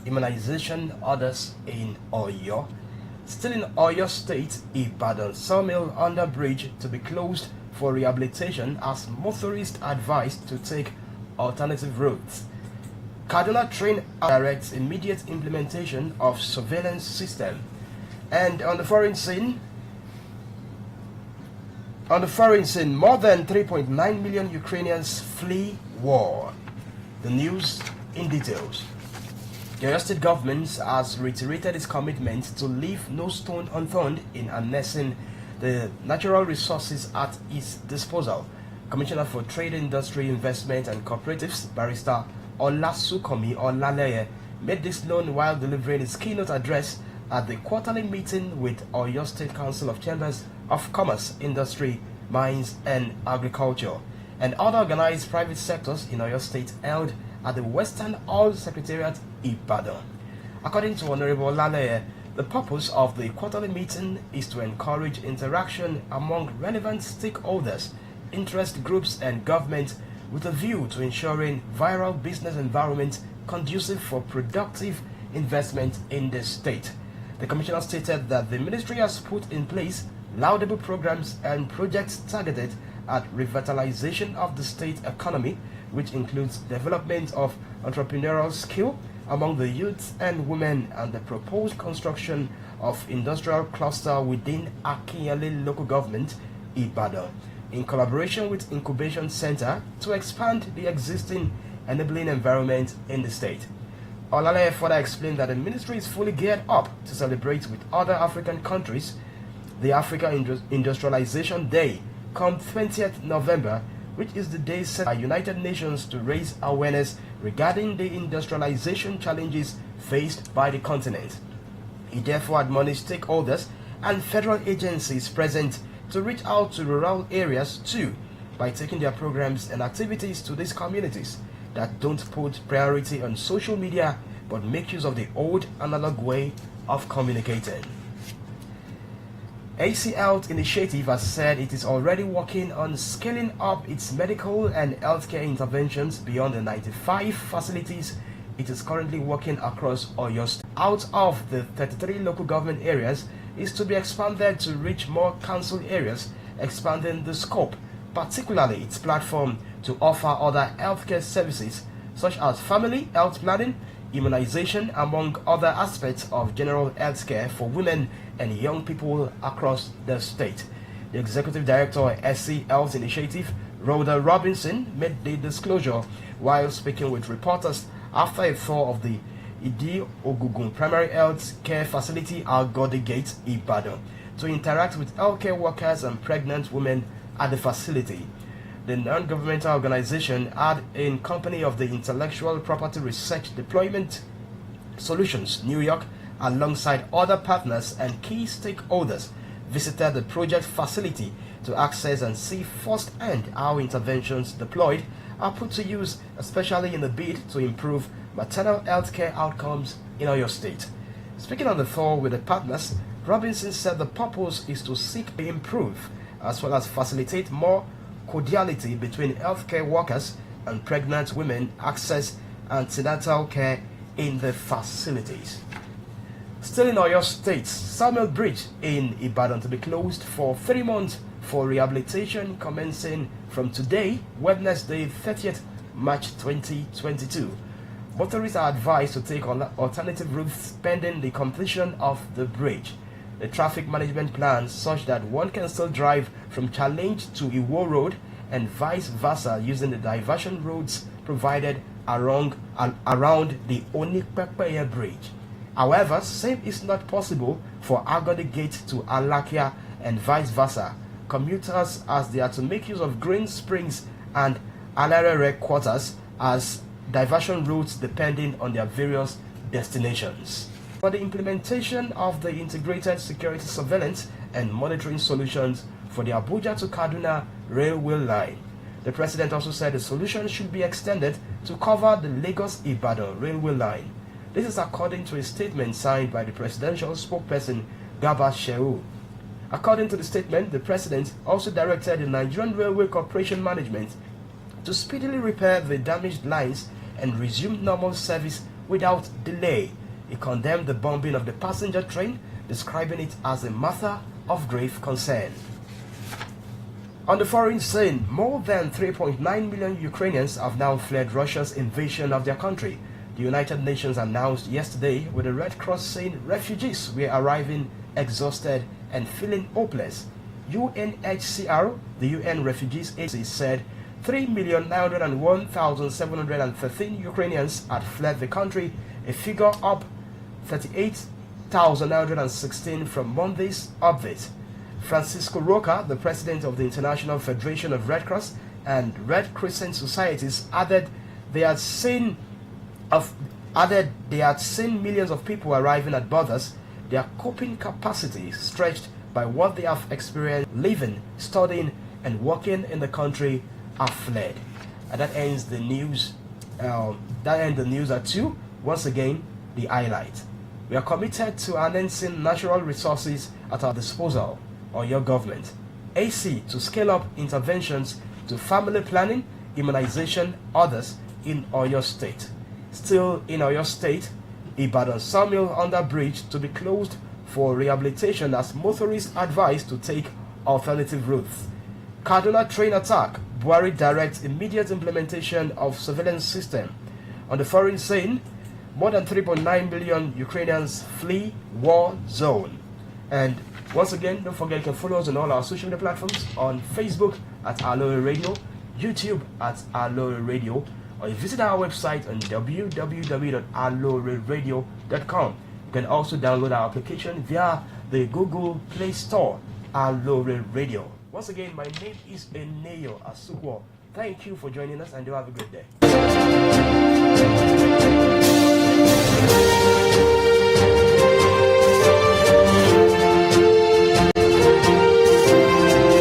immunization orders in Oyo. Still in Oyo State, Ibadan sawmill under bridge to be closed for rehabilitation as motorists advised to take alternative routes. Kaduna train directs immediate implementation of surveillance system. And on the foreign scene, more than 3.9 million Ukrainians flee war. The news in details. The Oyo State government has reiterated its commitment to leave no stone unturned in harnessing the natural resources at its disposal. Commissioner for Trade, Industry, Investment and Cooperatives, Barrister Olasukomi Olaleye, made this known while delivering his keynote address at the quarterly meeting with Oyo State Council of Chambers of Commerce, Industry, Mines and Agriculture, and other organized private sectors in Oyo State held at the Western Oil Secretariat, Ibadan. According to Honorable Olaleye, the purpose of the quarterly meeting is to encourage interaction among relevant stakeholders, interest groups and government with a view to ensuring viral business environment conducive for productive investment in the state. The commissioner stated that the ministry has put in place laudable programs and projects targeted at revitalization of the state economy, which includes development of entrepreneurial skill among the youth and women and the proposed construction of industrial cluster within Akinyele local government, Ibadan, in collaboration with Incubation Center to expand the existing enabling environment in the state. Olaleye further explained that the ministry is fully geared up to celebrate with other African countries the Africa Industrialization Day come 20th November, which is the day set by United Nations to raise awareness regarding the industrialization challenges faced by the continent. He therefore admonished stakeholders and federal agencies present to reach out to rural areas too by taking their programs and activities to these communities that don't put priority on social media but make use of the old analog way of communicating. AC Health Initiative has said it is already working on scaling up its medical and healthcare interventions beyond the 95 facilities it is currently working across Oyo State. Out of the 33 local government areas is to be expanded to reach more council areas, expanding the scope, particularly its platform, to offer other healthcare services such as family health planning, immunization, among other aspects of general healthcare for women and young people across the state. The Executive Director, SC Health Initiative, Rhoda Robinson, made the disclosure while speaking with reporters after a tour of the Idi Ogugun Primary Health Care Facility, Agodi Gate, Ibadan, to interact with healthcare workers and pregnant women at the facility. The non-governmental organization had, in company of the Intellectual Property Research Deployment Solutions, New York, alongside other partners and key stakeholders, visited the project facility to access and see firsthand how interventions deployed are put to use, especially in the bid to improve maternal health care outcomes in Oyo State. Speaking on the tour with the partners, Robinson said the purpose is to seek to improve as well as facilitate more cordiality between healthcare workers and pregnant women access antenatal care in the facilities. Still in Oyo State, Samuel Bridge in Ibadan to be closed for 3 months for rehabilitation commencing from today, Wednesday 30th March 2022. Motorists are advised to take alternative routes pending the completion of the bridge. The traffic management plans such that one can still drive from Challenge to Iwo Road and vice versa using the diversion roads provided around the Onikpepe Bridge. However, same is not possible for Agodi Gate to Alakia and vice versa commuters, as they are to make use of Green Springs and Aloore quarters as diversion routes depending on their various destinations. For the implementation of the integrated security surveillance and monitoring solutions for the Abuja to Kaduna railway line, the president also said the solution should be extended to cover the Lagos-Ibadan railway line. This is according to a statement signed by the presidential spokesperson Garba Shehu. According to the statement, the president also directed the Nigerian Railway Corporation Management to speedily repair the damaged lines and resume normal service without delay. He condemned the bombing of the passenger train, describing it as a matter of grave concern. On the foreign scene, more than 3.9 million Ukrainians have now fled Russia's invasion of their country. The United Nations announced yesterday, with the Red Cross saying refugees were arriving exhausted and feeling hopeless. UNHCR, the UN Refugees Agency, said 3,901,713 Ukrainians had fled the country, a figure up 38,916 from Monday's update. Francisco Roca, the president of the International Federation of Red Cross and Red Crescent Societies, added they had seen millions of people arriving at borders. Their coping capacity stretched by what they have experienced living, studying, and working in the country have fled. And that ends the news. The news at 2. Once again, the highlight. We are committed to enhancing natural resources at our disposal, or your government. AC to scale up interventions to family planning, immunization, others in Oyo State. Still in Oyo State, Ibadan Sawmill under bridge to be closed for rehabilitation as motorists advised to take alternative routes. Kaduna train attack, Buhari directs immediate implementation of surveillance system. On the foreign scene, more than 3.9 million Ukrainians flee war zone. And once again, don't forget you can follow us on all our social media platforms, on Facebook at Aloore Radio, YouTube at Aloore Radio, or you visit our website on www.aloreradio.com. You can also download our application via the Google Play Store, Aloore Radio. Once again, my name is Eneyo Asukwo. Thank you for joining us and do have a good day.